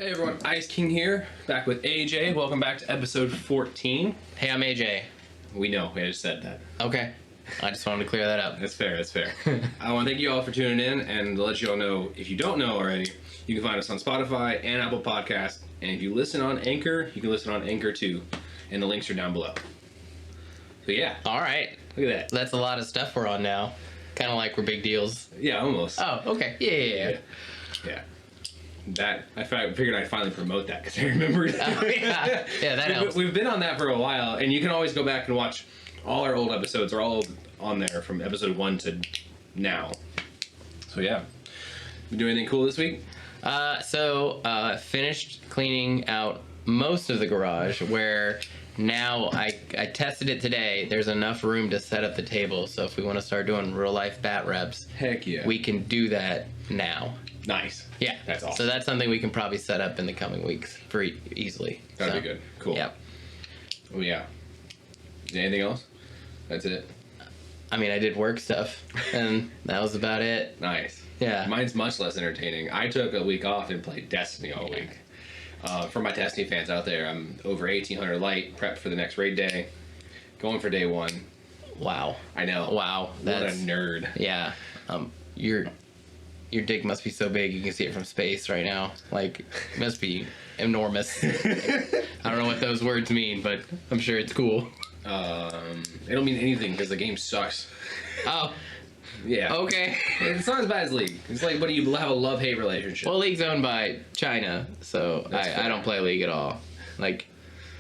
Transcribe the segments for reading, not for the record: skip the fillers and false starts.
Hey everyone, Ice King here, back with AJ. Welcome back to episode 14. Hey, I'm AJ. We know, we just said that. Okay. I just wanted to clear that up. That's fair, that's fair. I want to thank you all for tuning in and to let you all know, if you don't know already, you can find us on Spotify and Apple Podcasts. And if you listen on Anchor, you can listen on Anchor too. And the links are down below. So yeah. All right. Look at that. That's a lot of stuff we're on now. Kind of like we're big deals. Yeah, almost. Oh, okay. Yeah. Yeah. That I figured I'd finally promote that because I remembered. Oh, yeah, that helps. We've been on that for a while, and you can always go back and watch all our old episodes. Are all on there from episode 1 to now. So yeah, you do anything cool this week? Finished cleaning out most of the garage. Where now I tested it today. There's enough room to set up the table. So if we want to start doing real life bat reps, Heck yeah, we can do that now. Nice. Yeah, that's awesome. So that's something we can probably set up in the coming weeks pretty easily. That'd be good. Cool. Yep. Oh yeah. Anything else? That's it. I mean, I did work stuff, and that was about it. Nice. Yeah. Mine's much less entertaining. I took a week off and played Destiny all week. For my Destiny fans out there, I'm over 1800 light, prepped for the next raid day, going for day 1. Wow. I know. Wow. What a nerd. Yeah. Your dick must be so big you can see it from space right now. Like, it must be enormous. I don't know what those words mean, but I'm sure it's cool. It don't mean anything because the game sucks. Oh. Yeah. Okay. It's not as bad as League. It's like, but you have a love-hate relationship. Well, League's owned by China, so I don't play League at all. Like,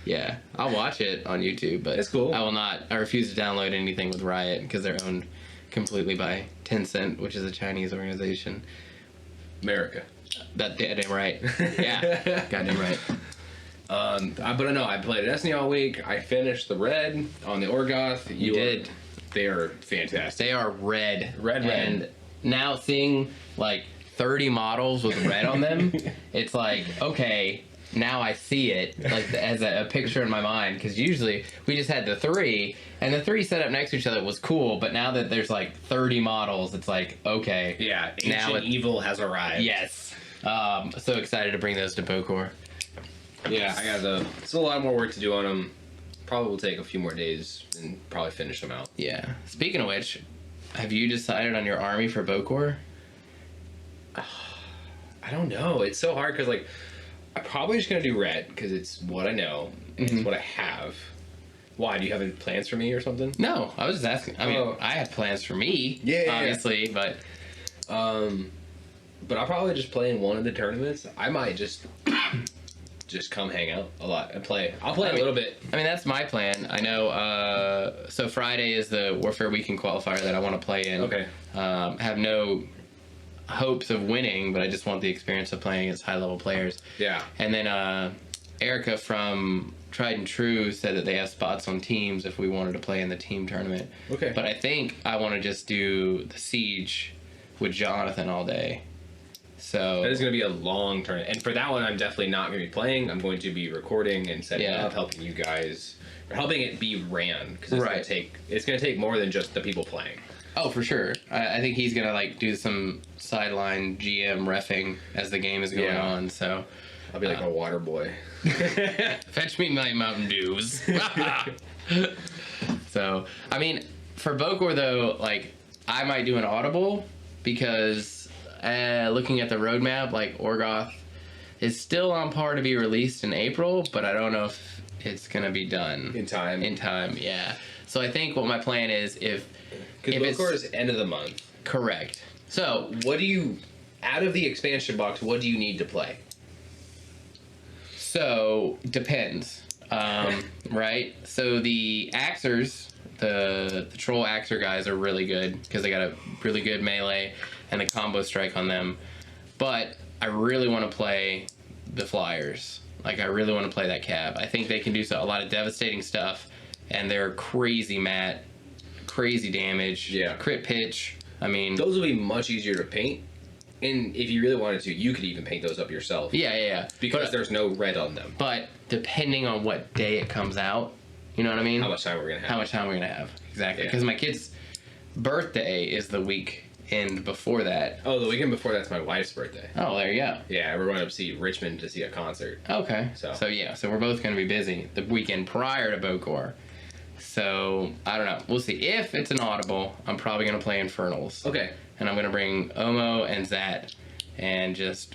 yeah, I'll watch it on YouTube, but it's cool. I refuse to download anything with Riot because they're owned completely by Tencent, which is a Chinese organization. America. That damn right. Yeah, goddamn right. But I know I played Destiny all week. I finished the red on the Orgoth. You did. They are fantastic. They are red. Red. And now seeing like 30 models with red on them, it's like, okay, now I see it like as a picture in my mind, because usually we just had the 3 and the 3 set up next to each other was cool, but now that there's like 30 models, it's like, okay, yeah, ancient evil has arrived. Yes. So excited to bring those to Bokor. Yeah, I got it's a lot more work to do on them. Probably will take a few more days and probably finish them out. Yeah. Speaking of which, have you decided on your army for Bokor? I don't know. It's so hard because like I'm probably just gonna do red because it's what I know and it's what I have. Why? Do you have any plans for me or something? No, I was just asking. I mean, I have plans for me, obviously, but I'll probably just play in one of the tournaments. I might just come hang out a lot and play. I'll play a little bit. I mean, that's my plan. I know. So Friday is the Warfare Weekend qualifier that I want to play in. Okay. Have no hopes of winning, but I just want the experience of playing against high-level players. Yeah. And then Erica from Tried and True said that they have spots on teams if we wanted to play in the team tournament. Okay. But I think I want to just do the Siege with Jonathan all day. So that is going to be a long tournament. And for that one, I'm definitely not going to be playing. I'm going to be recording and setting up, helping you guys, helping it be ran, because it's going to take more than just the people playing. Oh, for sure. I think he's going to like do some sideline GM reffing as the game is going on. So I'll be like a water boy. Fetch me my Mountain Dews. So, I mean, for Bokor though, like I might do an audible because looking at the roadmap, like Orgoth is still on par to be released in April, but I don't know if it's going to be done in time. Yeah. So I think what my plan is because Bokor is end of the month. Correct. So what do you, out of the expansion box, what do you need to play? So depends, right? So the Axers, the Troll Axer guys are really good because they got a really good melee and a combo strike on them. But I really want to play the Flyers. Like I really want to play that cab. I think they can do a lot of devastating stuff, and they're crazy mat, crazy damage, crit pitch. I mean, those will be much easier to paint. And if you really wanted to, you could even paint those up yourself. Yeah. Because there's no red on them. But depending on what day it comes out, you know what I mean? How much time we're going to have. Exactly. Because my kid's birthday is the week weekend before that. Oh, the weekend before that's my wife's birthday. Oh, there you go. Yeah, we're going up to see Richmond to see a concert. Okay. So yeah, so we're both going to be busy the weekend prior to Bocor. So, I don't know. We'll see. If it's an audible, I'm probably going to play Infernals. Okay. And I'm going to bring Omo and Zat and just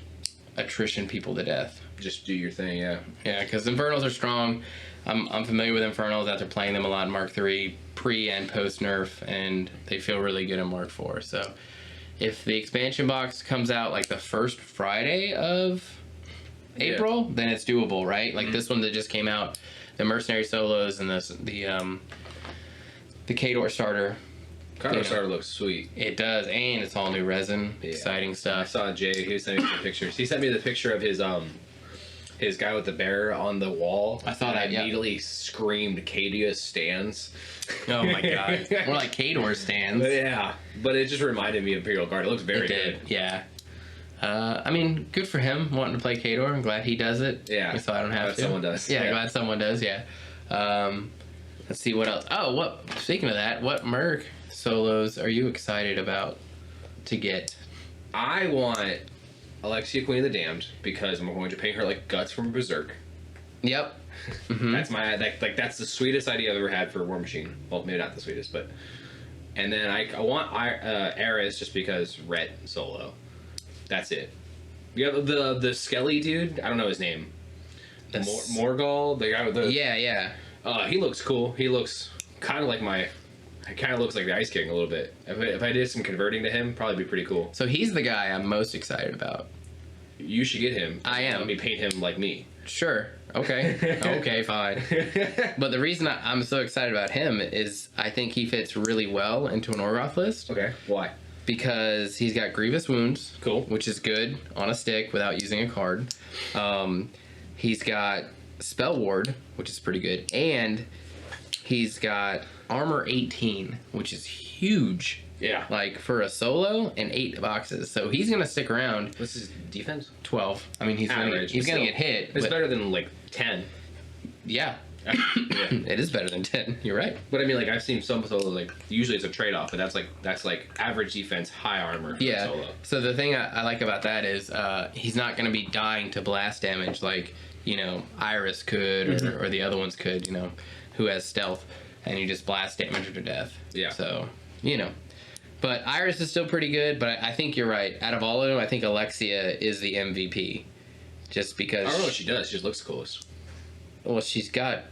attrition people to death. Just do your thing, yeah. Yeah, because Infernals are strong. I'm familiar with Infernals after playing them a lot in Mark III, pre and post nerf, and they feel really good in Mark IV. So if the expansion box comes out like the first Friday of April, then it's doable, right? Like this one that just came out, the Mercenary Solos and the Khador starter. Khador starter looks sweet. It does, and it's all new resin. Yeah. Exciting I stuff. saw Jay. He was sending me some pictures. He sent me the picture of his guy with the bear on the wall. I thought I immediately screamed Cadia stands. Oh my god. More like Khador stands. Yeah, but it just reminded me of Imperial Guard. It looks very good. Yeah. I mean, good for him wanting to play Khador. I'm glad he does it. Yeah. So I don't have to. Someone does. Yeah, glad someone does, yeah. Let's see what else. Oh, speaking of that, what Merc solos are you excited about to get? I want Alexia, Queen of the Damned, because I'm going to paint her like Guts from Berserk. Yep. Mm-hmm. That's the sweetest idea I've ever had for War Machine. Well, maybe not the sweetest, but... And then I want Ares just because Ret solo. That's it. You have the Skelly dude. I don't know his name. Morgul, the guy with the... Yeah. He looks cool. He looks kind of like my... It kind of looks like the Ice King a little bit. If I did some converting to him, probably be pretty cool. So he's the guy I'm most excited about. You should get him. I am. Let me paint him like me. Sure. Okay. Okay, fine. But the reason I'm so excited about him is I think he fits really well into an Orgoth list. Okay. Why? Because he's got Grievous Wounds. Cool. Which is good on a stick without using a card. He's got Spell Ward, which is pretty good. And he's got Armor 18, which is huge. Yeah. Like for a solo and 8 boxes. So he's going to stick around. What's his defense? 12. I mean, he's going to get hit. It's better than like 10. Yeah. It is better than 10. You're right. But I mean, like I've seen some solos, like usually it's a trade-off, but that's like average defense, high armor for a solo. So the thing I like about that is he's not going to be dying to blast damage like, Iris could or the other ones could, who has stealth, and you just blast damage her to death. Yeah. So, But Iris is still pretty good, but I think you're right. Out of all of them, I think Alexia is the MVP. Just because... I don't know what she does. She just looks coolest. Well, she's got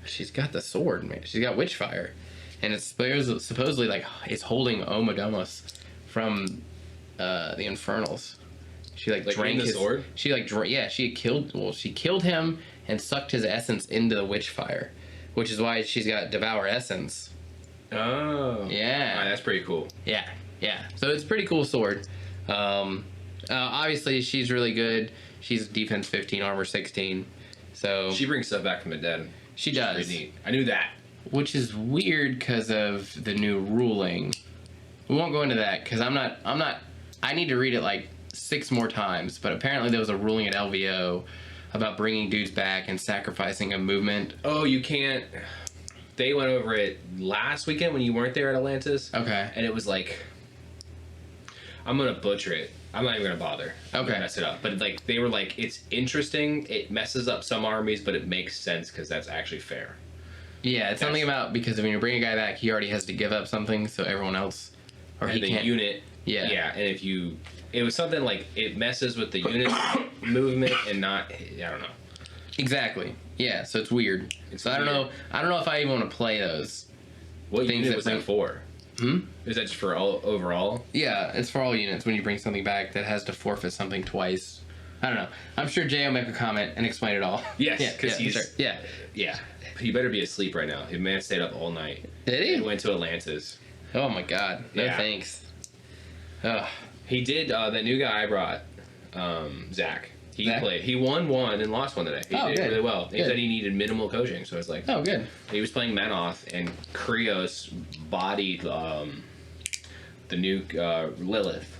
the sword, man. She's got Witchfire. And it's supposedly, like, it's holding Omodomos from the Infernals. She, like drank his... sword? She, she killed him and sucked his essence into the Witchfire. Which is why she's got Devour Essence. Oh. Yeah. That's pretty cool. Yeah. So it's a pretty cool sword. Obviously, she's really good. She's defense 15, armor 16. So she brings stuff back from the dead. She does. Pretty neat. I knew that. Which is weird because of the new ruling. We won't go into that because I'm not. I need to read it like 6 more times. But apparently there was a ruling at LVO about bringing dudes back and sacrificing a movement. Oh, you can't. They went over it last weekend when you weren't there at Atlantis. Okay. And it was like, I'm gonna butcher it. I'm not even gonna bother. I'm gonna mess it up. But like they were like, it's interesting. It messes up some armies, but it makes sense because that's actually fair. Yeah, it's something about because when you bring a guy back, he already has to give up something, so everyone else or he can't. Unit. Yeah. And if you, it was something like it messes with the unit movement and not. I don't know. Exactly. Yeah, so it's weird. So I don't know if I even want to play those. What unit was that for? Is that just for all overall? Yeah, it's for all units when you bring something back that has to forfeit something twice. I don't know. I'm sure Jay will make a comment and explain it all. Yes, because he's... Sure. Yeah. He better be asleep right now. The man stayed up all night. Did he? And went to Atlantis. Oh my god. No thanks. Ugh. He did, the new guy I brought, Zach. Played. He won one and lost one today. He did really well. He said he needed minimal coaching, so I was like... Oh, good. He was playing Manoth, and Krios bodied the new Lilith.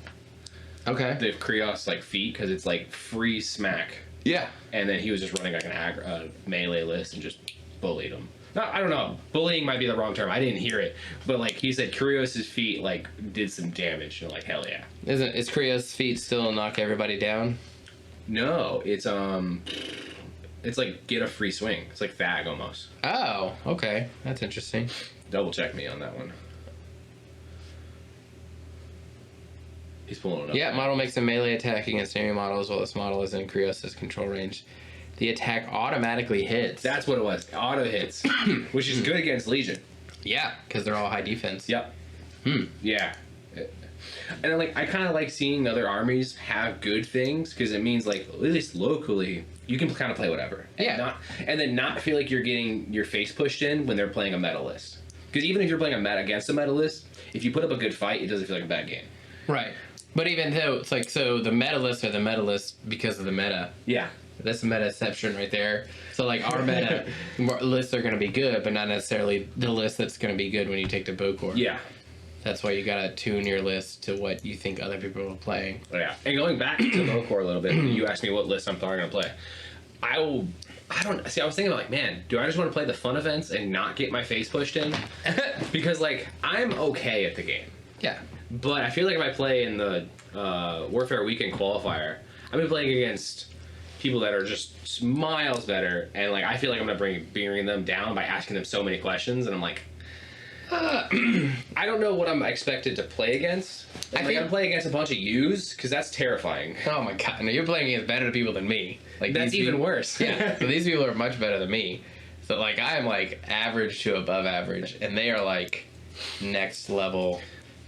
Okay. The Krios, like, feet, because it's, like, free smack. Yeah. And then he was just running, like, a melee list and just bullied him. I don't know. Bullying might be the wrong term. I didn't hear it, but like he said, Kurios's feet like did some damage. And like hell yeah. Is Krios' feet still knock everybody down? No, it's like get a free swing. It's like Thag almost. Oh, okay, that's interesting. Double check me on that one. He's pulling it up. Yeah, model makes a melee attack against enemy models while this model is in Krios' control range. The attack automatically hits. That's what it was. Auto hits, which is good against Legion. Yeah, because they're all high defense. Yep. Yeah. And like I kind of like seeing other armies have good things because it means like at least locally you can kind of play whatever. And then not feel like you're getting your face pushed in when they're playing a meta list. Because even if you're playing a meta against a meta list, if you put up a good fight, it doesn't feel like a bad game. Right. But even though it's like, so the meta lists are the meta lists because of the meta. Yeah. That's the meta-ception right there. So like our meta lists are going to be good, but not necessarily the list that's going to be good when you take the Bokor. Yeah. That's why you got to tune your list to what you think other people are playing. Yeah. And going back to Bokor a little bit, you asked me what list I'm probably going to play. I was thinking like, man, do I just want to play the fun events and not get my face pushed in? Because like I'm okay at the game. Yeah. But I feel like if I play in the Warfare Weekend qualifier, I've been playing against people that are just miles better, and like I feel like I'm gonna bring them down by asking them so many questions, and I'm like, I don't know what I'm expected to play against. I'm gonna play against a bunch of U's because that's terrifying. Oh my god! No, you're playing against better people than me. Like that's even worse. Yeah. So these people are much better than me. So like I am like average to above average, and they are like next level,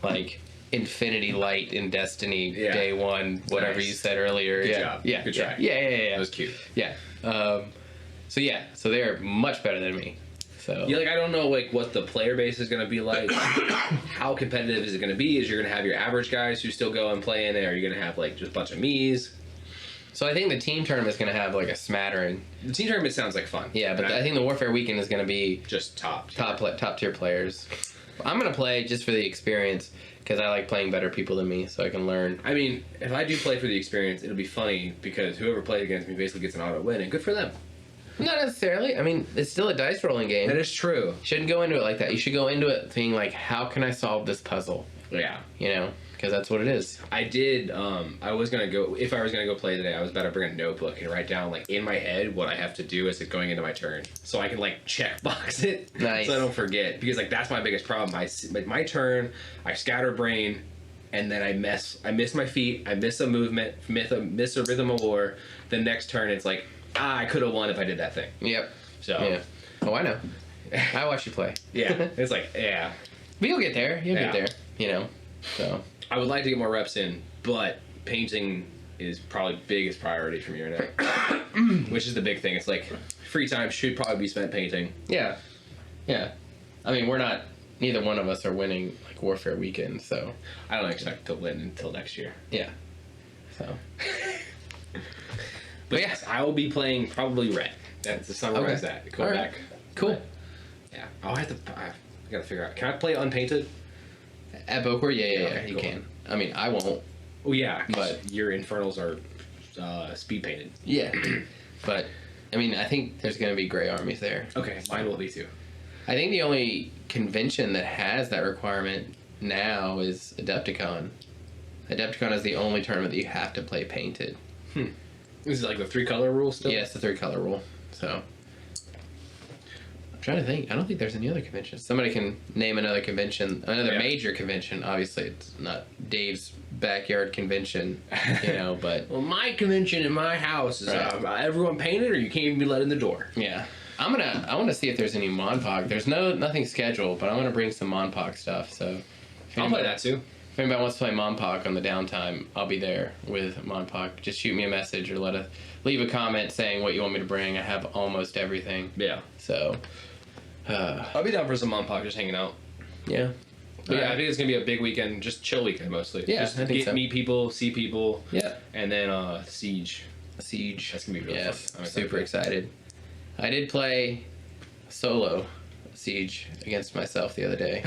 like Infinity Light in Destiny day one, whatever you said earlier. Good job. Yeah. Good try. Yeah. That was cute. Yeah. So they're much better than me. So yeah, like I don't know like what the player base is gonna be like. How competitive is it gonna be? Is you're gonna have your average guys who still go and play in it? Or are you gonna have like just a bunch of me's? So I think the team tournament is gonna have like a smattering. The team tournament sounds like fun. Yeah, but I think the Warfare Weekend is gonna be just top tier players. I'm gonna play just for the experience because I like playing better people than me, so I can learn. I mean, if I do play for the experience, it'll be funny because whoever plays against me basically gets an auto win, and good for them. Not necessarily. I mean, it's still a dice rolling game. That is true. You shouldn't go into it like that. You should go into it thinking like, how can I solve this puzzle? Yeah. You know, because that's what it is. I did. I was gonna go. If I was gonna go play today, I was about to bring a notebook and write down like in my head what I have to do as it's going into my turn, so I can like check box it. Nice. So I don't forget, because like that's my biggest problem. My turn, I scatterbrain, and then I miss my feet. I miss a movement. Miss a rhythm of war. The next turn, it's like I could have won if I did that thing. Yep. So. Yeah. Oh, I know. I watch you play. Yeah. It's like yeah. But you'll get there. You'll get there. You know. So. I would like to get more reps in, but painting is probably biggest priority for me right now. Which is the big thing. It's like free time should probably be spent painting. Yeah. Yeah. I mean, neither one of us are winning like Warfare Weekend, so I don't expect to win until next year. Yeah. So. But yes, I will be playing probably red. That's to summarize that. Go back. Cool. Yeah. I gotta figure out. Can I play unpainted? At Bokor, yeah, Okay, you cool. can. I mean, I won't. Oh yeah, but your infernals are speed painted. Yeah, but I mean, I think there's gonna be gray armies there. Okay, mine will be too. I think the only convention that has that requirement now is Adepticon. Adepticon is the only tournament that you have to play painted. Is it like the 3-color rule still? Yeah, it's the 3-color rule. So I'm trying to think. I don't think there's any other conventions. Somebody can name another convention, another major convention. Obviously, it's not Dave's backyard convention, you know. But well, my convention in my house is everyone painted, or you can't even be let in the door. Yeah, I want to see if there's any Monpog. There's nothing scheduled, but I want to bring some Monpog stuff. So I'll play that too. If anybody wants to play Monpog on the downtime, I'll be there with Monpog. Just shoot me a message or leave a comment saying what you want me to bring. I have almost everything. Yeah. So I'll be down for some Monpog, just hanging out. Yeah. But I think it's gonna be a big weekend, just chill weekend mostly. Yeah, just I think so. meet people, see people. Yeah. And then Siege. Siege. That's gonna be really fun. I'm super excited. I did play solo Siege against myself the other day.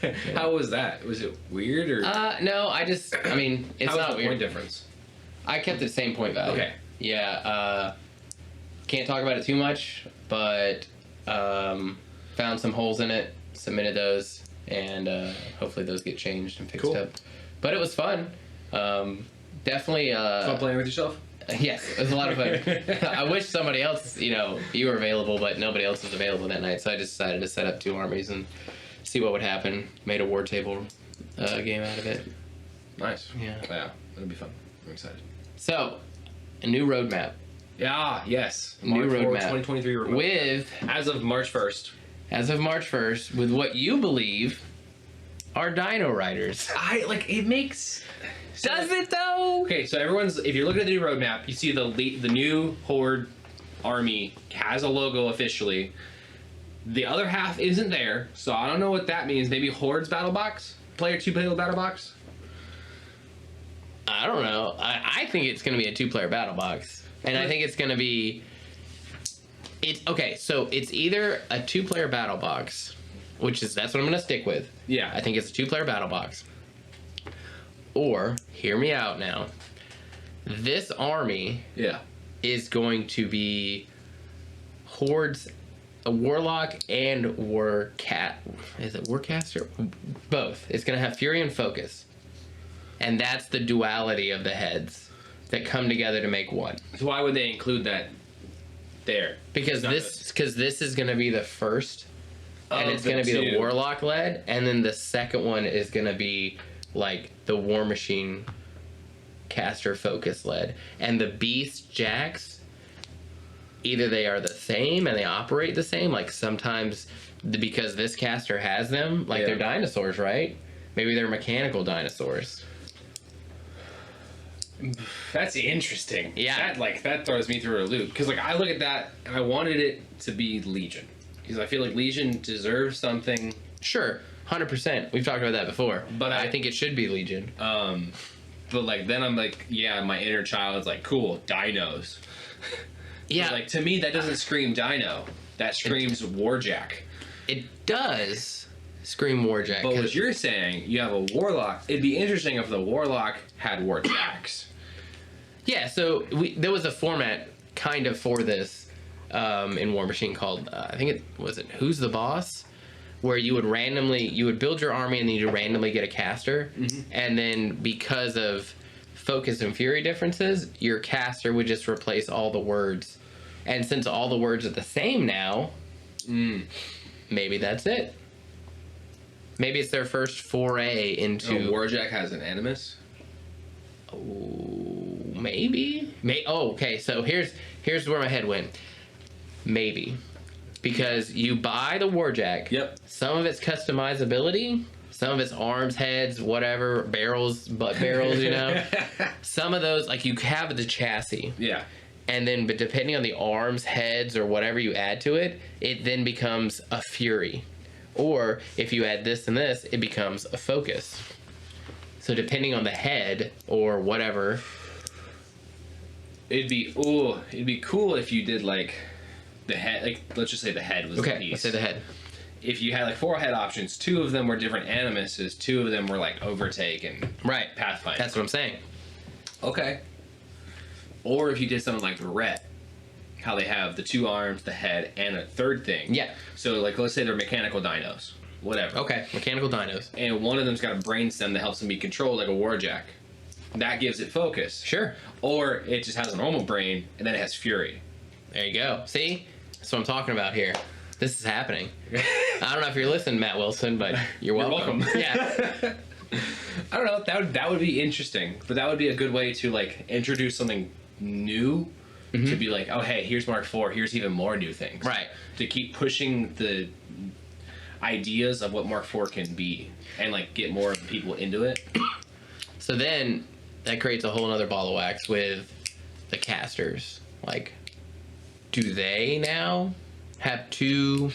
Yeah. How was that? Was it weird or? No, it's How was not the weird. point difference? I kept the same point value. Okay. Yeah. Can't talk about it too much, but found some holes in it, submitted those, and hopefully those get changed and fixed up. But it was fun. Definitely. Fun playing with yourself? Yes, it was a lot of fun. I wish somebody else, you were available, but nobody else was available that night. So I just decided to set up 2 armies and see what would happen. Made a war table game out of it. Nice. Yeah. Yeah, it'll be fun. I'm excited. So, a new roadmap. Yeah, yes. New March 4, roadmap. 2023 roadmap. With, as of March 1st. As of March 1st, with what you believe are Dino Riders. It makes... Does it though? Okay, so if you're looking at the new roadmap, you see the new Horde army has a logo officially. The other half isn't there, so I don't know what that means. Maybe Horde's battlebox? Player 2 player battlebox? I don't know. I think it's going to be a 2-player battlebox. And I think it's going to be... so it's either a 2-player battlebox, that's what I'm going to stick with. Yeah. I think it's a 2-player battlebox. Or, hear me out now, this army is going to be Horde's a Warlock and is it Warcaster? Both. It's going to have Fury and Focus. And that's the duality of the heads that come together to make one. So why would they include that there? Because this is going to be the first, and it's going to be the Warlock led, and then the second one is going to be like the War Machine caster Focus led. And the Beast Jacks, either they are the same and they operate the same, like sometimes because this caster has them, like they're dinosaurs, right? Maybe they're mechanical dinosaurs. That's interesting. Yeah. That throws me through a loop. Because I look at that and I wanted it to be Legion. Because I feel like Legion deserves something. Sure, 100%. We've talked about that before. But I think it should be Legion. But then I'm like, yeah, my inner child is like, cool, dinos. Yeah. But to me, that doesn't scream dino. That screams Warjack. It does scream Warjack. But what you're saying, you have a Warlock. It'd be interesting if the Warlock had Warjacks. Yeah, so there was a format kind of for this in War Machine called, I think Who's the Boss? Where you would build your army and then you'd randomly get a caster. Mm-hmm. And then because of Focus and Fury differences, your caster would just replace all the words. And since all the words are the same now, maybe that's it. Maybe it's their first foray into... Warjack has an Animus? Oh, maybe. Okay, so here's where my head went. Maybe. Because you buy the Warjack. Yep. Some of its customizability, some of its arms, heads, whatever, barrels, butt barrels, Some of those, you have the chassis. Yeah. And then, but depending on the arms, heads, or whatever you add to it, it then becomes a Fury. Or if you add this and this, it becomes a Focus. So depending on the head or whatever, it'd be cool if you did the head. Let's just say the head was the piece. Let's say the head. If you had 4 head options, 2 of them were different Animuses, 2 of them were Overtake and Pathfinder. That's what I'm saying. Okay. Or if you did something like Ret, how they have the 2 arms, the head, and a third thing. Yeah. So let's say they're mechanical dinos. Whatever. Okay, mechanical dinos. And one of them's got a brainstem that helps them be controlled like a Warjack. That gives it Focus. Sure. Or it just has a normal brain, and then it has Fury. There you go. See? That's what I'm talking about here. This is happening. I don't know if you're listening, Matt Wilson, but you're welcome. Yeah. I don't know. That would be interesting. But that would be a good way to introduce something new. Mm-hmm. To be oh, hey, here's Mark IV. Here's even more new things. Right. To keep pushing the ideas of what Mark IV can be and get more people into it. So then that creates a whole other ball of wax with the casters. Do they now have 2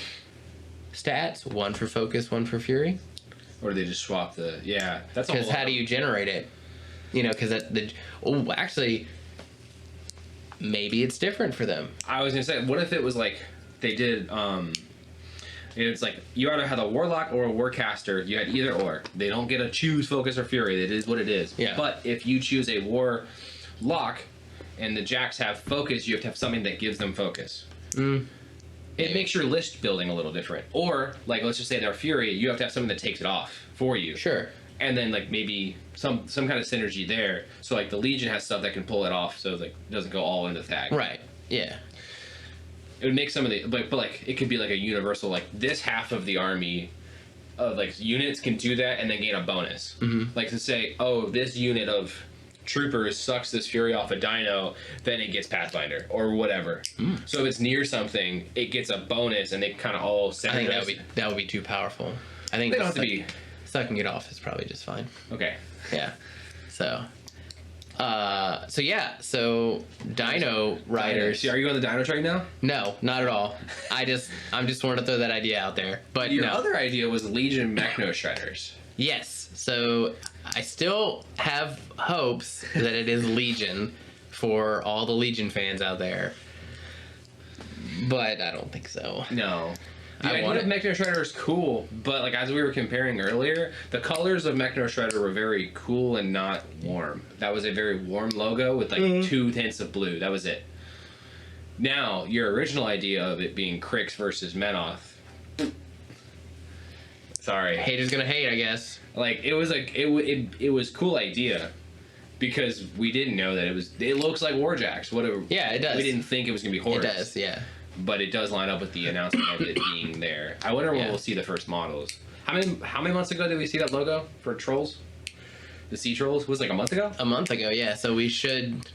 stats? One for Focus, one for Fury? Or do they just swap the... Yeah, that's a whole... Because how do you generate it? Because actually, maybe it's different for them. I was going to say, what if it was they did... It's you either had a Warlock or a Warcaster. You had either or. They don't get to choose Focus or Fury. It is what it is. Yeah. But if you choose a Warlock and the Jacks have Focus, you have to have something that gives them Focus. It makes your list building a little different. Or, like, let's just say they're Fury, you have to have something that takes it off for you. Sure. And then, like, maybe some kind of synergy there. So, like, the Legion has stuff that can pull it off so, like, it doesn't go all into the tag. Right. Yeah. It would make some of the... But like, it could be, like, a universal, like, this half of the army of, like, units can do that and then gain a bonus. Mm-hmm. Like, to say, oh, this unit of troopers sucks this Fury off a dino, then it gets Pathfinder or whatever. So if it's near something, it gets a bonus, and they kind of all. I think that would be too powerful. I think They don't have to be. Sucking it off is probably just fine. Okay. Yeah. So. So Dino Riders. Are you on the Dino train now? No, not at all. I'm just wanting to throw that idea out there. But Your no. other idea was Legion Mechno Shredders. Yes. So I still have hopes that it is Legion for all the Legion fans out there. But I don't think so. No. The I idea want of Mechno Shredder is cool, but like as we were comparing earlier, the colors of Mechno Shredder were very cool and not warm. That was a very warm logo with like 2 tints of blue. That was it. Now, your original idea of it being Krix versus Menoth. Sorry. Haters gonna hate, I guess. Like it was like it was cool idea because we didn't know that it looks like Warjacks. Whatever. Yeah, it does. We didn't think it was gonna be Horus. It does, yeah. But it does line up with the announcement of it being there. I wonder when we'll see the first models. How many months ago did we see that logo for Trolls? The Sea Trolls was like a month ago. A month ago, yeah. So we should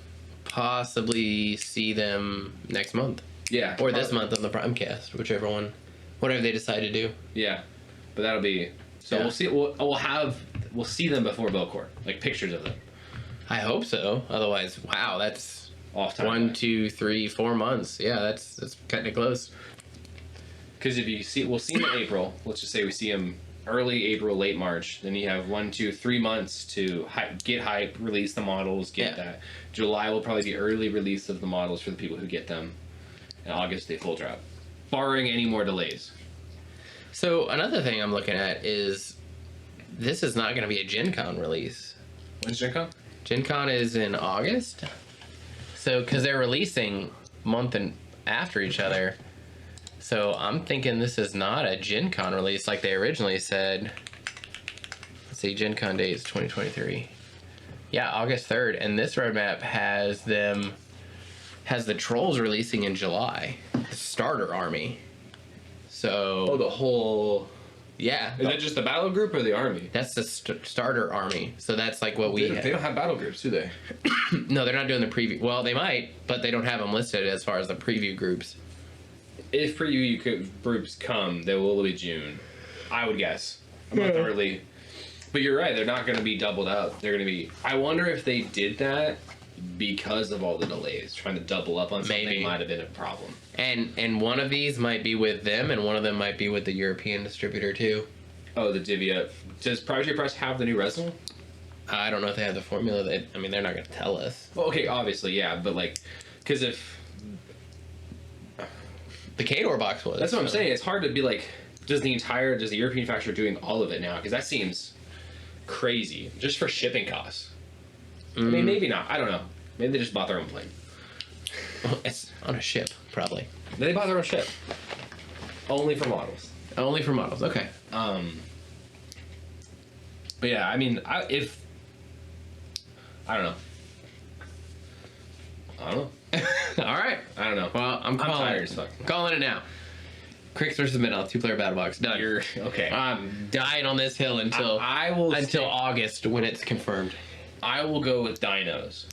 possibly see them next month. Yeah. Or this month on the Primecast, whichever one, whatever they decide to do. Yeah, but that'll be. So Yeah. we'll see. We'll see them before Belcourt, like pictures of them. I hope so. Otherwise, wow, that's Off time. 1, 2, 3, 4 months. Yeah, that's cutting it close. Because if you see, we'll see them in April. Let's just say we see them early April, late March. Then you have 1, 2, 3 months to get hype, release the models, get that. July will probably be early release of the models for the people who get them. In August, they full drop, barring any more delays. So another thing I'm looking at is this is not going to be a Gen Con release. When's Gen Con? Gen Con is in August. So, because they're releasing month and after each other. So I'm thinking this is not a Gen Con release like they originally said. Let's see, Gen Con date is 2023. Yeah, August 3rd. And this roadmap has the Trolls releasing in July. The starter army. So... Oh, the whole... Yeah. Is that just the battle group or the army? That's the starter army. So that's like what we... They don't have battle groups, do they? No, they're not doing the preview. Well, they might, but they don't have them listed as far as the preview groups. If preview groups come, they will be June. I would guess. A month early. But you're right, they're not going to be doubled up. They're going to be... I wonder if they did that because of all the delays. Trying to double up on something Maybe. might have been a problem. And one of these might be with them, and one of them might be with the European distributor too. Oh, the Divya. Does Project Press have the new Resinal? I don't know if they have the formula. They're not going to tell us. Well, okay, obviously, yeah, but like... Because if... The Kador box was. That's what I'm saying. It's hard to be like... Does the European factory doing all of it now? Because that seems crazy. Just for shipping costs. I mean, maybe not. I don't know. Maybe they just bought their own plane. Well, it's on a ship, probably. They bought their own ship. Only for models. Only for models. Okay. But yeah, I mean, I don't know. All right. I don't know. Well, I'm tired as fuck. calling it now. Krix versus Menoth, 2-player battle box. Done. You're okay. I'm dying on this hill until August when it's confirmed. I will go with dinos.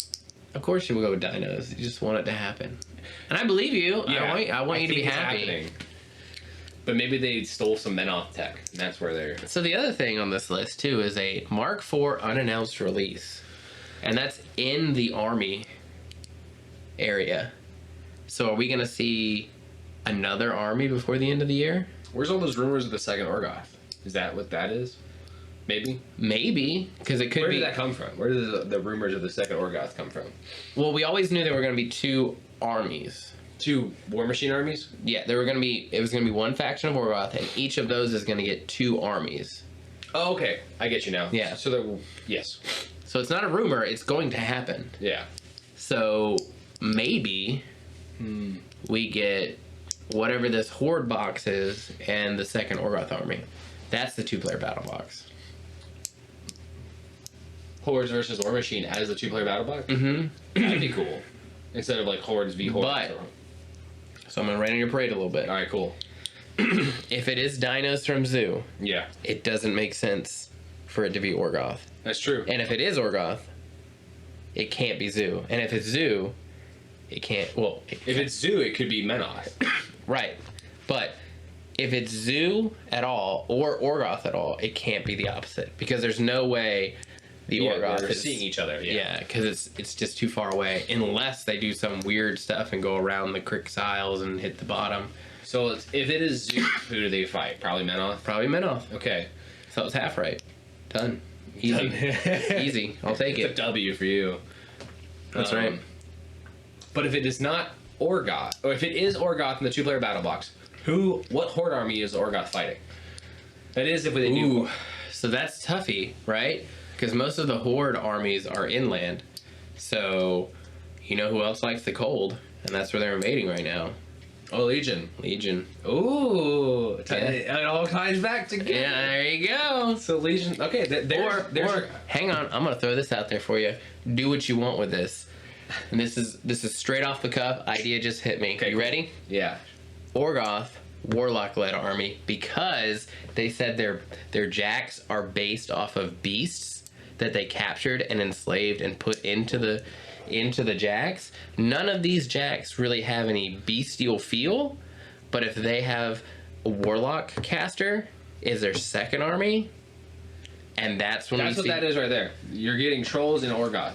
Of course you will go with dinos. You just want it to happen. And I believe you. Yeah, I want you to be think it's happy. happening. But maybe they stole some Menoth tech, and that's where they're... So the other thing on this list, too, is a Mark IV unannounced release. And that's in the Army area. So are we going to see another Army before the end of the year? Where's all those rumors of the second Orgoth? Is that what that is? Maybe? Maybe, because it could be... Where did that come from? Where did the rumors of the second Orgoth come from? Well, we always knew there were going to be 2 armies. 2 War Machine armies? Yeah, it was going to be one faction of Orgoth, and each of those is going to get 2 armies. Oh, okay. I get you now. Yeah. So yes. So it's not a rumor, it's going to happen. Yeah. So maybe we get whatever this Horde box is and the second Orgoth army. That's the 2-player battle box. Hordes versus War Machine as the 2-player battle box? Mm-hmm. That'd be cool. Instead of like Hordes v Hordes. But, so I'm going to rain on your parade a little bit. Alright, cool. If it is dinos from Zoo, Yeah. it doesn't make sense for it to be Orgoth. That's true. And if it is Orgoth, it can't be Zoo. And if it's Zoo, it can't. Well, If it's Zoo, it could be Menoth. right. But if it's Zoo at all or Orgoth at all, it can't be the opposite because there's no way the Orgoth they're is seeing each other. Yeah, because it's just too far away unless they do some weird stuff and go around the Crixiles and hit the bottom. So if it is Zoo, who do they fight? Probably Menoth. Probably Menoth. Okay. So it's half right. Done. Easy. Easy. I'll take It's a it. W for you. That's right. But if it is not Orgoth, or if it is Orgoth in the 2-player battle box, what Horde army is Orgoth fighting? That is if they do. Ooh, so that's toughy, right? Because most of the Horde armies are inland. So, you know who else likes the cold? And that's where they're invading right now. Oh, Legion. Legion. Ooh. Yeah. It all ties back together. Yeah, there you go. So Legion. Okay, Or hang on, I'm gonna throw this out there for you. Do what you want with this. And this is straight off the cuff. Idea just hit me. Okay, You ready? Yeah. Orgoth Warlock-led army because they said their jacks are based off of beasts that they captured and enslaved and put into the jacks. None of these jacks really have any bestial feel, but if they have a Warlock caster is their second army, and that's when That's what that is right there. You're getting trolls in Orgoth.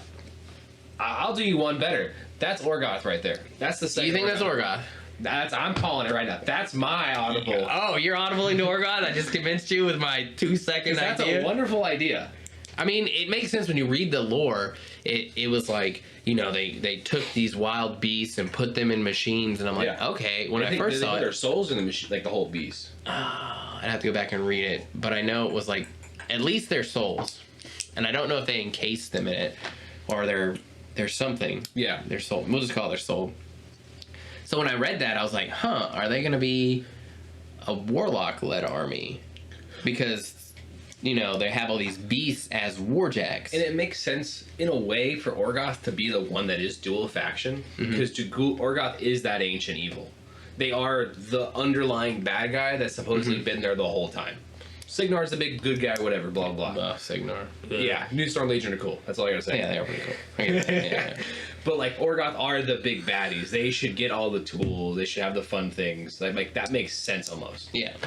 I'll do you one better. That's Orgoth right there. That's the second. You think that's Orgoth? I'm calling it right now. That's my audible. Oh, you're audible into Orgoth? I just convinced you with my 2-second That's idea. a wonderful idea. I mean, it makes sense when you read the lore. It was like, you know, they took these wild beasts and put them in machines, and I'm like, Yeah. okay. When I think first they saw put it, their souls in the machine, like the whole beast. I'd have to go back and read it, but I know it was like at least their souls, and I don't know if they encased them in it or they're something. Yeah. Their soul. We'll just call it their soul. So when I read that, I was like, huh, are they going to be a Warlock-led army? Because, you know, they have all these beasts as warjacks. And it makes sense in a way for Orgoth to be the one that is dual faction, because Orgoth is that ancient evil. They are the underlying bad guy that's supposedly been there the whole time. Signar's the big good guy, whatever, blah, blah. Signar. Yeah, New Storm Legion are cool. That's all I gotta say. Yeah, they are pretty cool. I get that. Yeah. But like Orgoth are the big baddies. They should get all the tools. They should have the fun things. Like that makes sense almost. Yeah.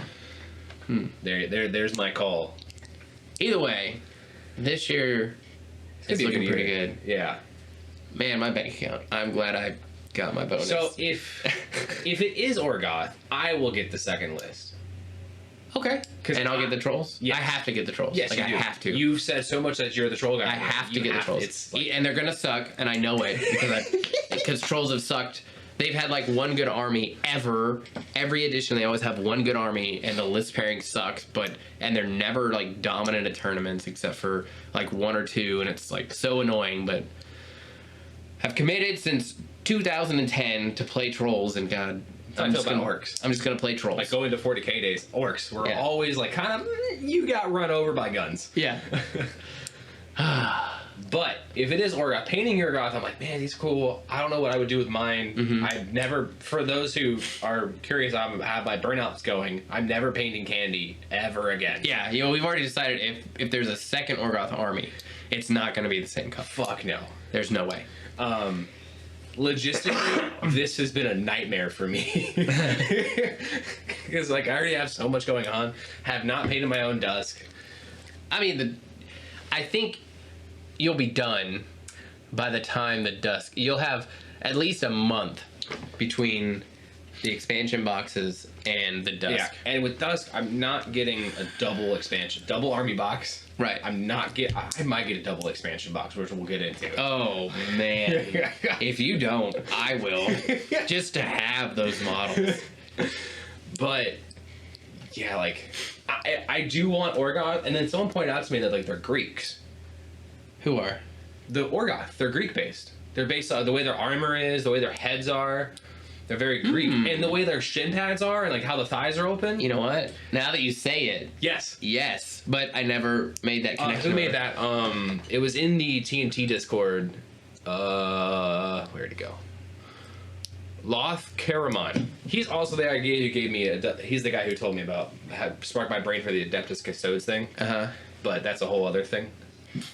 There's my call. Either way, this year it's be a looking good pretty year. good. Yeah. Man, my bank account. I'm glad I got my bonus. So if it is Orgoth, I will get the second list. okay. 'Cause And I'll get the trolls? Yes. I have to get the trolls. Yes, like, you I do. have to. You've said so much that you're the troll guy. I have to You get the trolls. It's like, And they're gonna suck, and I know it because trolls have sucked. They've had like one good army ever. Every edition, they always have one good army, and the list pairing sucks. And they're never like dominant at tournaments except for like one or two, and it's like so annoying. But I've committed since 2010 to play trolls, and God, I feel about orcs. I'm just gonna play trolls. Like going to 40k days, orcs were Yeah. always like kind of you got run over by guns. yeah. But if it is Orgoth, painting Orgoth, I'm like, man, he's cool. I don't know what I would do with mine. I've never, for those who are curious, I have my burnouts going. I'm never painting Candy ever again. Yeah, you know, we've already decided if there's a second Orgoth army, it's not going to be the same color. Fuck no. There's no way. Logistically, this has been a nightmare for me. Because like I already have so much going on. Have not painted my own dusk. I mean, I think you'll be done by the time the dusk. You'll have at least a month between the expansion boxes and the dusk. Yeah, and with dusk, I'm not getting a double expansion, double army box. Right. I might get a double expansion box, which we'll get into. Oh man, if you don't, I will. Just to have those models. But yeah, like I do want Orgoth, and then someone pointed out to me that like they're Greeks. Who are? The Orgoth, they're Greek based. They're based on the way their armor is, the way their heads are. They're very Greek. And the way their shin pads are and like how the thighs are open. You know what? Now that you say it, yes, but I never made that connection. Who made that? It was in the TNT Discord. Where'd it go? Loth Karaman. He's also the guy who gave me he's the guy who told me about sparked my brain for the Adeptus Custodes thing. But that's a whole other thing.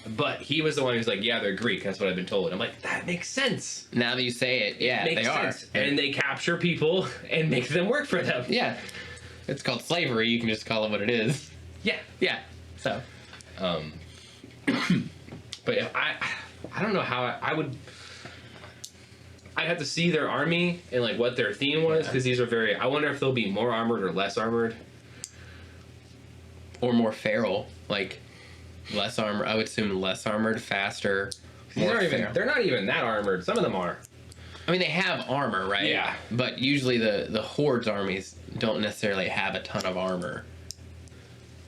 But he was the one who's like, yeah, they're Greek. That's what I've been told. And I'm like, that makes sense. Now that you say it, yeah, Makes they sense. are. And they capture people and make them work for them. Yeah. It's called slavery. You can just call it what it is. Yeah. Yeah. So. But if I don't know how I would. I'd have to see their army and like what their theme was because these are very. I wonder if they'll be more armored or less armored. Or more feral, like less armor. I would assume less armored, faster. They're not even that armored. Some of them are. I mean, they have armor, right? Yeah. But usually the Horde's armies don't necessarily have a ton of armor.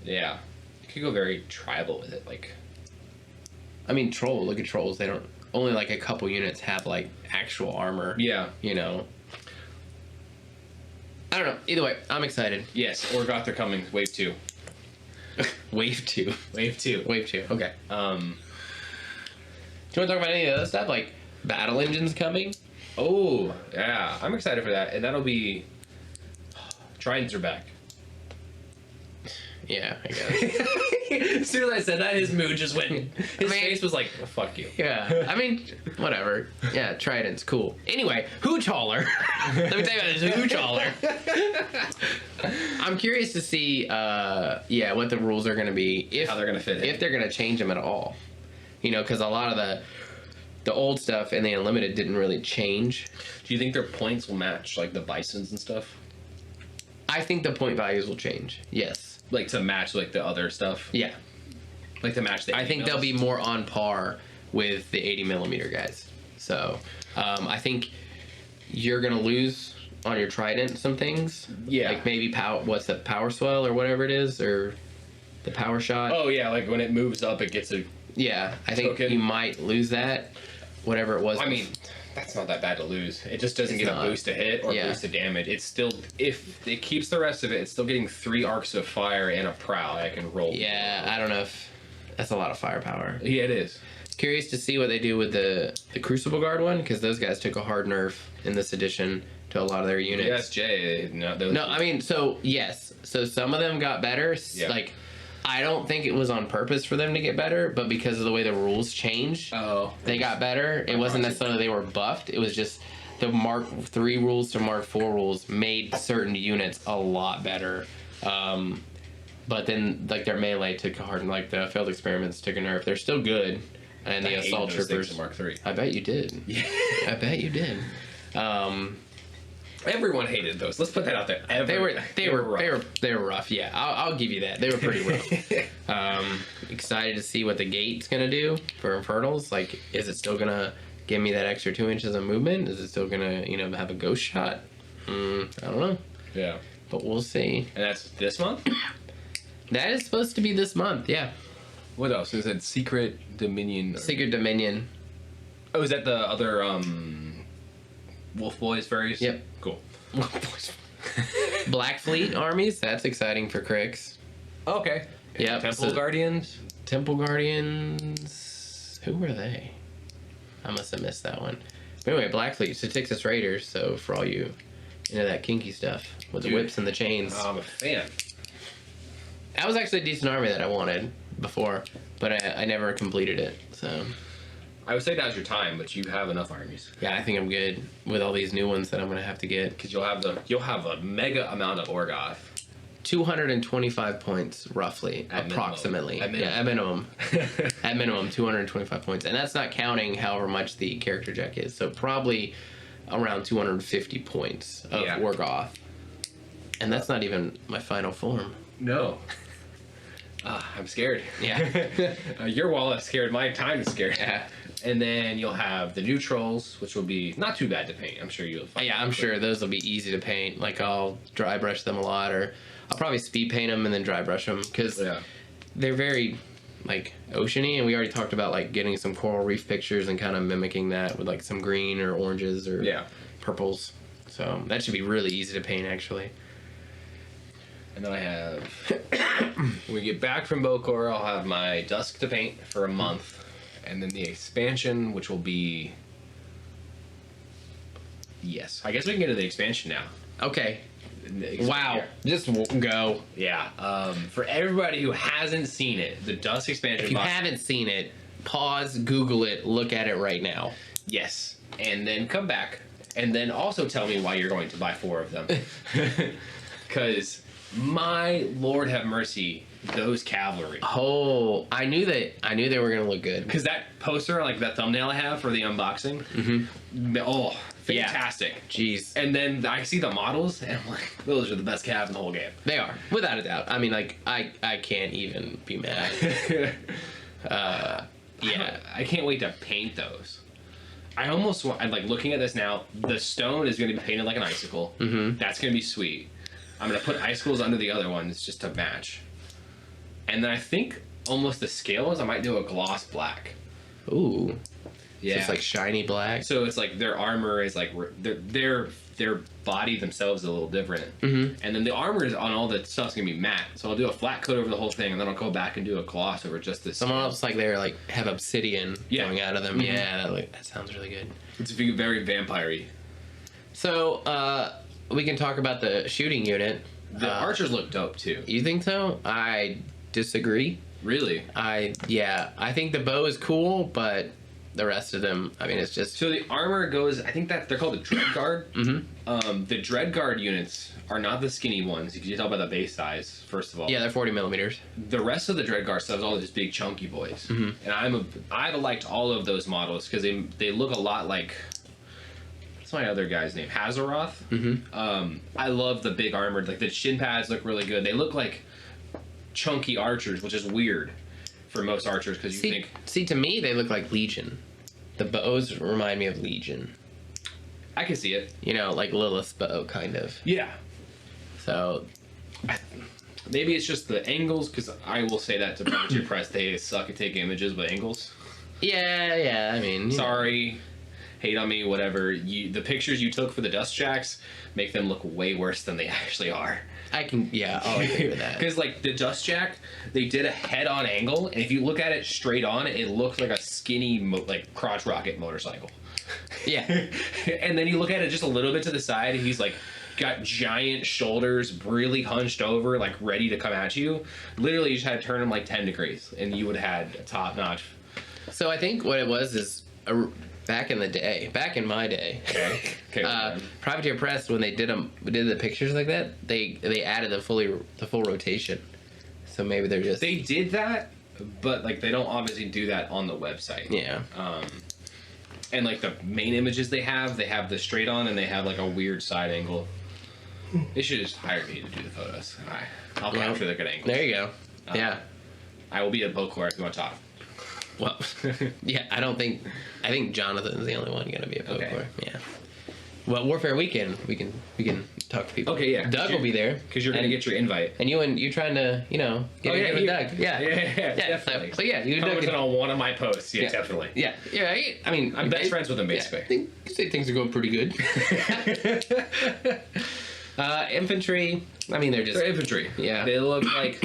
Yeah. You could go very tribal with it, like. I mean, look at trolls. They don't. Only like a couple units have like actual armor. Yeah. You know. I don't know. Either way, I'm excited. Yes, Orgoth are coming. Wave 2. Wave 2. Wave 2. Wave 2. Okay. Do you want to talk about any of the other stuff, like battle engines coming? Oh, yeah. I'm excited for that. And that'll be... Tridents are back. Yeah, I guess. As soon as I said that, his mood just went... His face was like, oh, fuck you. Yeah. I mean, whatever. Yeah, tridents, cool. Anyway, hooch hauler. Let me tell you about this hooch hauler. I'm curious to see, what the rules are going to be. How they're going to fit in. If they're going to change them at all. You know, because a lot of the old stuff and the Unlimited didn't really change. Do you think their points will match, like, the Bisons and stuff? I think the point values will change, yes. Like, to match, like, the other stuff? Yeah. Like, to match the 80 I think mils? they'll be more on par with the 80mm guys. So, I think you're going to lose on your Trident some things. Yeah. Like, maybe what's the Power Swell or whatever it is, or the Power Shot. Oh, yeah, like, when it moves up, it gets a... Yeah, I think token. you might lose that, whatever it was. I mean, that's not that bad to lose. It just doesn't It's get not. a boost to hit or Yeah. boost to damage. It's still, if it keeps the rest of it, it's still getting 3 arcs of fire and a prow that can roll. Yeah, I don't know if that's a lot of firepower. Yeah, it is. Curious to see what they do with the Crucible Guard one, because those guys took a hard nerf in this edition to a lot of their units. Yes, Jay. No, I mean, yes. So some of them got better. Yeah. Like, I don't think it was on purpose for them to get better, but because of the way the rules changed, they got better. It wasn't necessarily they were buffed. It was just the Mark III rules to Mark IV rules made certain units a lot better. But then, like, their melee took a hard, like, the failed experiments took a nerf. They're still good. And the assault troopers. Mark III. I bet you did. Yeah. I bet you did. Everyone hated those. Let's put that out there. They were rough. Yeah, I'll give you that. They were pretty rough. Excited to see what the gate's gonna do for Infernals. Like, is it still gonna give me that extra 2 inches of movement? Is it still gonna, have a ghost shot? I don't know. Yeah. But we'll see. And that's this month? That is supposed to be this month. Yeah. What else? Is it Secret Dominion? Secret Dominion. Oh, is that the other Wolf Boys furries? Yep. Cool. Black Fleet armies. That's exciting for Crix. Okay. Yeah. Temple Guardians. Temple Guardians. Who were they? I must have missed that one. But anyway, Black Fleet. So Texas Raiders. So for all you into that kinky stuff with the whips and the chains. I'm a fan. That was actually a decent army that I wanted before, but I never completed it. So I would say now's your time, but you have enough armies. yeah, I think I'm good with all these new ones that I'm gonna have to get. Because you'll have a mega amount of Orgoth. 225 points, roughly, At approximately. minimum. Yeah, at minimum. At minimum, 225 points, and that's not counting however much the character deck is. So probably around 250 points of Orgoth, and that's not even my final form. No. I'm scared. Yeah. Your wallet's scared. My time is scared. Yeah. And then you'll have the new trolls, which will be not too bad to paint. I'm sure you'll find. Yeah, I'm sure those will be easy to paint. Like, I'll dry brush them a lot, or I'll probably speed paint them and then dry brush them, because they're very, like, oceany, and we already talked about, like, getting some coral reef pictures and kind of mimicking that with, like, some green or oranges or purples. So that should be really easy to paint, actually. And then I have, when we get back from Bokor, I'll have my Dusk to paint for a month. And then the expansion, which will be... Yes. I guess we can get to the expansion now. Okay. Wow. Just go. Yeah. For everybody who hasn't seen it, the Dusk expansion If you box... haven't seen it, pause, Google it, look at it right now. Yes. And then come back. And then also tell me why you're going to buy 4 of them. Because, my Lord have mercy, those cavalry. Oh, I knew they were going to look good. Because that poster, like that thumbnail I have for the unboxing, oh, fantastic. Yeah. Jeez. And then I see the models, and I'm like, those are the best cav in the whole game. They are, without a doubt. I mean, like, I can't even be mad. Yeah. I can't wait to paint those. I almost want, I'm like looking at this now, the stone is going to be painted like an icicle. That's going to be sweet. I'm going to put icicles under the other ones just to match. And then I think almost the scales, I might do a gloss black. Ooh. Yeah. So it's like shiny black. So it's like their armor is like, their body themselves is a little different. And then the armor is on all the stuff's going to be matte. So I'll do a flat coat over the whole thing, and then I'll go back and do a gloss over just this. Someone else like they're like have obsidian going out of them. Yeah, that sounds really good. It's very vampire-y. So we can talk about the shooting unit. The archers look dope too. You think so? I disagree. Really? I think the bow is cool, but the rest of them, I mean, it's just... So the armor goes, I think that they're called the Dread Guard. The Dread Guard units are not the skinny ones. You can tell by the base size, first of all. Yeah, they're 40 millimeters. The rest of the Dread Guard stuff is all these big chunky boys. And I've liked all of those models because they look a lot like... What's my other guy's name? Hazaroth. I love the big armored, like the shin pads look really good. They look like chunky archers, which is weird for most archers because you think... See, to me, they look like Legion. The bows remind me of Legion. I can see it. You know, like Lilith's bow, kind of. Yeah. So... Maybe it's just the angles, because I will say that to Privateer Press, they suck at taking images with angles. Yeah, I mean... Sorry. Hate on me, whatever. The pictures you took for the Dust Jacks make them look way worse than they actually are. I'll agree with that. Because, like, the Dust Jack, they did a head-on angle, and if you look at it straight on, it looks like a skinny, like, crotch rocket motorcycle. Yeah. And then you look at it just a little bit to the side, and he's, like, got giant shoulders, really hunched over, like, ready to come at you. Literally, you just had to turn him, like, 10 degrees, and you would have had a top-notch. So I think what it was is... Back in my day, Privateer Press, when they did the pictures like that, they added the full rotation. So maybe they're just... They did that, but like they don't obviously do that on the website. Yeah. And like the main images they have the straight on, and they have like a weird side angle. They should just hire me to do the photos. I'll capture the good angles. There you go. Yeah. I will be a Bokor if you want to talk. Well, yeah, I think Jonathan's the only one going to be a Bokor. Okay. Yeah. Well, Warfare Weekend, we can talk to people. Okay, yeah. Doug will be there because you're going to get your invite. And you trying to, get with Doug. Yeah, definitely. So yeah, you Doug on one of my posts. Yeah, definitely. Yeah. I mean, I'm best friends with him basically. I think you say things are going pretty good. Infantry. I mean, they're infantry. Yeah. They look like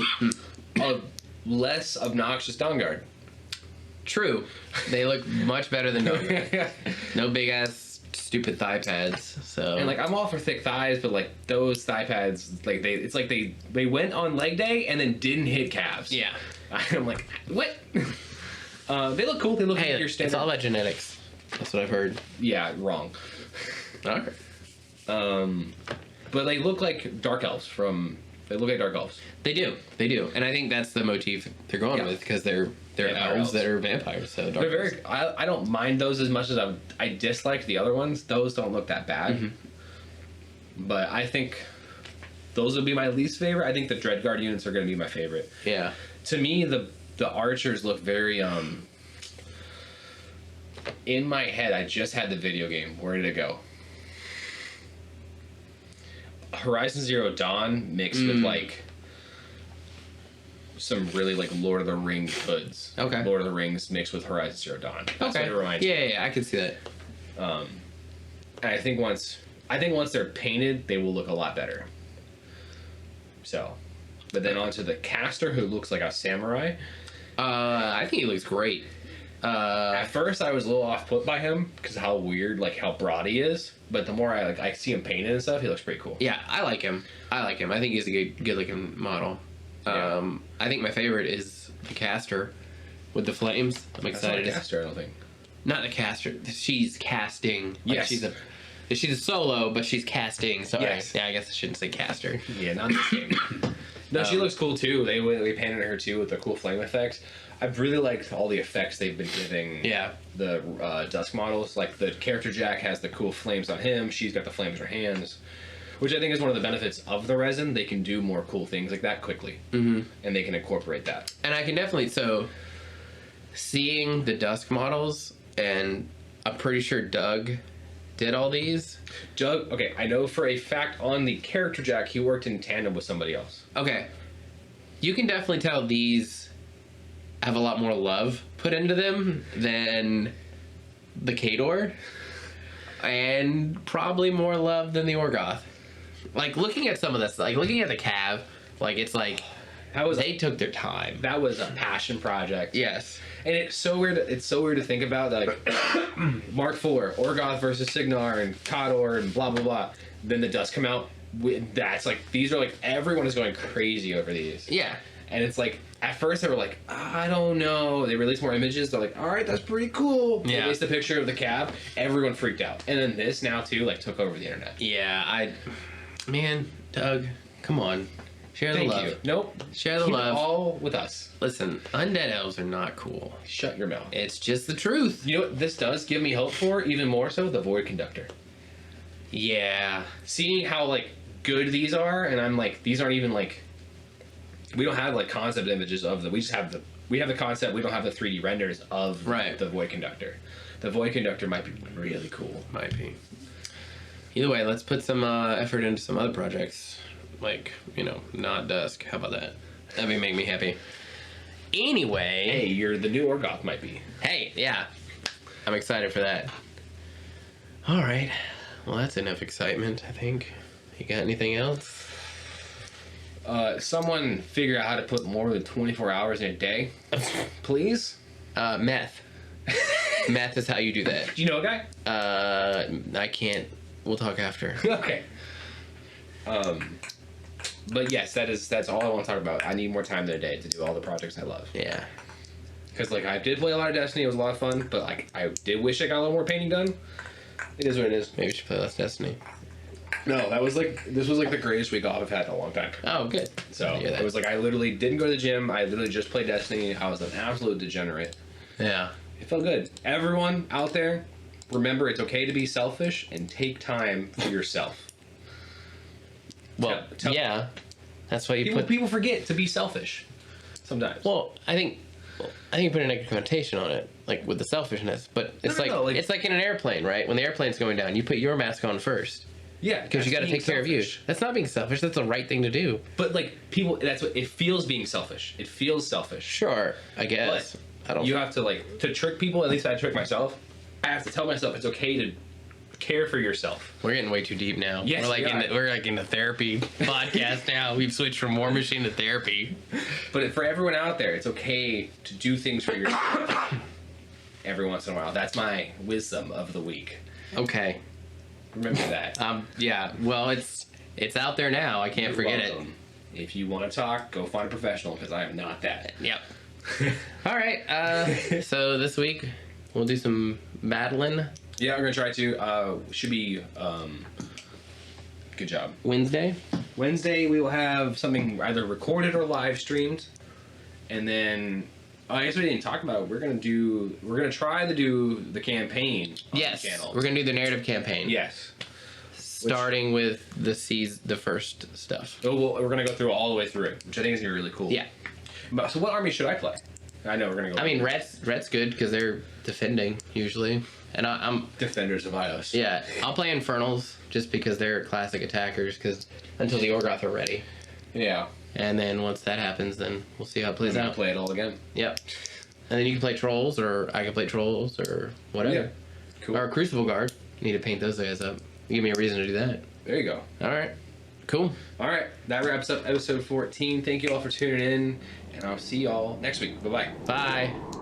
a less obnoxious Dawn Guard. True. They look much better than Dawn Guard. No big ass stupid thigh pads. So and like I'm all for thick thighs, but like those thigh pads, like they went on leg day and then didn't hit calves. Yeah. I'm like, what? They look cool. They look like your standard. It's all about genetics. That's what I've heard. Yeah, wrong. All right. But they look like dark elves They look like dark elves. They do, and I think that's the motif they're going with because they're elves that are vampires. So dark elves. I don't mind those as much as I dislike the other ones. Those don't look that bad. But I think those would be my least favorite. I think the Dread Guard units are going to be my favorite. Yeah. To me, the archers look very in my head. I just had the video game. Where did it go? Horizon Zero Dawn mixed with like some really like Lord of the Rings hoods. Okay. Lord of the Rings mixed with Horizon Zero Dawn. That's what it reminds me. Yeah, I can see that. And I think once I think once they're painted, they will look a lot better. So, but then onto the caster, who looks like a samurai. I think he looks great. At first, I was a little off put by him because how weird, like how broad he is. But the more I see him painted and stuff, he looks pretty cool. Yeah, I like him. I think he's a good looking model. Yeah. I think my favorite is the caster with the flames. I'm excited. That's not a caster, I don't think. Not the caster. She's casting. Yes. She's a solo, but she's casting. So Yes. I guess I shouldn't say caster. Yeah, not in this game. No, she looks cool too. They painted her too with the cool flame effects. I've really liked all the effects they've been giving. Yeah. The Dusk models, like the character Jack has the cool flames on him. She's got the flames in her hands, which I think is one of the benefits of the resin. They can do more cool things like that quickly, and they can incorporate that. And I can definitely seeing the Dusk models, and I'm pretty sure Doug did all these. Doug, okay, I know for a fact on the character Jack, he worked in tandem with somebody else. Okay, you can definitely tell these have a lot more love put into them than the Khador, and probably more love than the Orgoth. Like looking at some of this, like looking at the Cav, like it's like they took their time. That was a passion project. Yes. And it's so weird. It's so weird to think about that. Like, Mark IV, Orgoth versus Signar, and Khador, and blah blah blah. Then the Dust come out. That's like these are like everyone is going crazy over these. Yeah. And it's like at first they were like, I don't know. They released more images. They're like, all right, that's pretty cool. They released a picture of the cab. Everyone freaked out. And then this now too like took over the internet. Yeah. Man, Doug, come on. Share the love. You. Nope. Share the Keep love. It all with us. Listen, undead elves are not cool. Shut your mouth. It's just the truth. You know what this does give me hope for? Even more so, the Void Conductor. Yeah. Seeing how like good these are, and I'm like, these aren't even like, we don't have like concept images of them. We just have the concept. We don't have the 3D renders of the Void Conductor. The Void Conductor might be really cool. Might be. Either way, let's put some effort into some other projects. Like, not Dusk. How about that? That'd make me happy. Anyway. Hey, you're the new Orgoth might be. Hey, yeah. I'm excited for that. All right. Well, that's enough excitement, I think. You got anything else? Someone figure out how to put more than 24 hours in a day, please. Meth. Meth is how you do that. Do you know a guy? I can't. We'll talk after. Okay. But yes, that's all I want to talk about. I need more time than a day to do all the projects I love. Yeah. Because like I did play a lot of Destiny, it was a lot of fun, but like I did wish I got a little more painting done. It is what it is. Maybe we should play less Destiny. No, this was like the greatest week off I've had in a long time. Oh, good. So it was like I literally didn't go to the gym. I literally just played Destiny. I was an absolute degenerate. Yeah. It felt good. Everyone out there, remember it's okay to be selfish and take time for yourself. Well, yeah. That's why people forget to be selfish sometimes. Well, I think you put a negative connotation on it, like with the selfishness. But it's it's like in an airplane, right? When the airplane's going down, you put your mask on first. Yeah, because you got to take care of you. That's not being selfish. That's the right thing to do. But like people, that's what it feels being selfish. It feels selfish. Sure, I guess. But I don't. You have to to trick people. At least I trick myself. I have to tell myself it's okay to care for yourself. We're getting way too deep now. Yes, we're like in the therapy podcast now. We've switched from War Machine to therapy. But for everyone out there, it's okay to do things for yourself every once in a while. That's my wisdom of the week. Okay. Remember that. Yeah. Well, it's out there now. I can't forget it. If you want to talk, go find a professional because I am not that. Yep. All right. So this week we'll do some battling. Yeah, we're gonna try to. Should be. Good job. Wednesday we will have something either recorded or live streamed, and then. I guess we didn't talk about it. We're gonna try to do the campaign on the channel. We're gonna do the narrative campaign. Yes. Starting with the first stuff. So we're gonna go through all the way through it, which I think is gonna be really cool. Yeah. So what army should I play? I know we're gonna go. I mean, Red's good because they're defending usually, and I'm Defenders of Ios. Yeah, I'll play Infernals just because they're classic attackers. Because until the Orgoth are ready. Yeah. And then once that happens, then we'll see how it plays out. Play it all again. Yep. And then you can play Trolls, or I can play Trolls, or whatever. Yeah. Cool. Or Crucible Guard. Need to paint those guys up. Give me a reason to do that. There you go. All right. Cool. All right. That wraps up episode 14. Thank you all for tuning in, and I'll see y'all next week. Bye-bye. Bye.